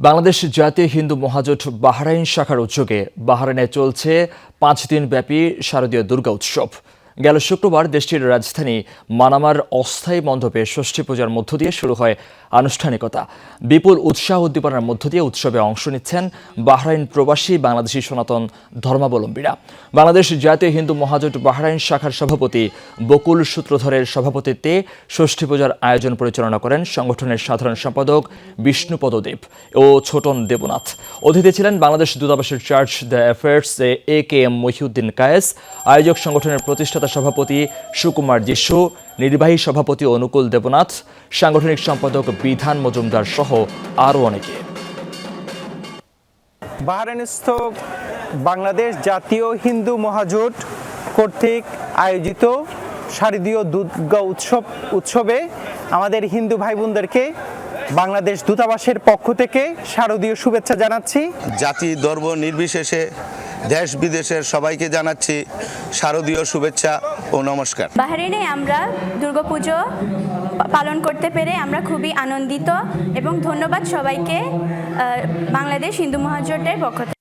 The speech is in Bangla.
বাংলাদেশ জাতীয় হিন্দু মহাজোট বাহরাইন শাখার উদ্যোগে বাহরাইনে চলছে 5 দিন ব্যাপী শারদীয় দুর্গা উৎসব। গেল শুক্রবার দেশটির রাজধানী মানামার অস্থায়ী মণ্ডপে ষষ্ঠী পূজার মধ্য দিয়ে শুরু হয় আনুষ্ঠানিকতা। বিপুল উৎসাহ উদ্দীপনার মধ্য দিয়ে উৎসবে অংশ নিচ্ছেন বাহরাইন প্রবাসী বাংলাদেশি সনাতন ধর্মাবলম্বীরা। বাংলাদেশ জাতীয় হিন্দু মহাজোট বাহরাইন শাখার সভাপতি বকুল সূত্রধরের সভাপতিত্বে ষষ্ঠী পূজার আয়োজন পরিচালনা করেন সংগঠনের সাধারণ সম্পাদক বিষ্ণুপদ দেব ও ছোটন দেবনাথ। অতিথি ছিলেন বাংলাদেশ দূতাবাসের charge d' affaires A K M. Mohiuddin Kayes, আয়োজক সংগঠনের প্রতিষ্ঠাতা সভাপতি সুকুমার যিশু, নির্বাহী সভাপতি অনুকূল দেবনাথ, সাংগঠনিক সম্পাদক বিধান মজুমদার সহ আরও অনেকে। বাহরাইনস্থ বাংলাদেশ জাতীয় হিন্দু মহাজোট কর্তৃক আয়োজিত শারদীয় দুর্গা উৎসবে আমাদের হিন্দু ভাই বোনদেরকে বাংলাদেশ দূতাবাসের পক্ষ থেকে শারদীয় শুভেচ্ছা জানাচ্ছি। জাতি ধর্ম নির্বিশেষে দেশ বিদেশের সবাইকে জানাচ্ছি শারদীয় শুভেচ্ছা ও নমস্কার। বাহরাইনে আমরা দুর্গাপুজো পালন করতে পেরে আমরা খুবই আনন্দিত এবং ধন্যবাদ সবাইকে বাংলাদেশ হিন্দু মহাজোটের পক্ষ থেকে।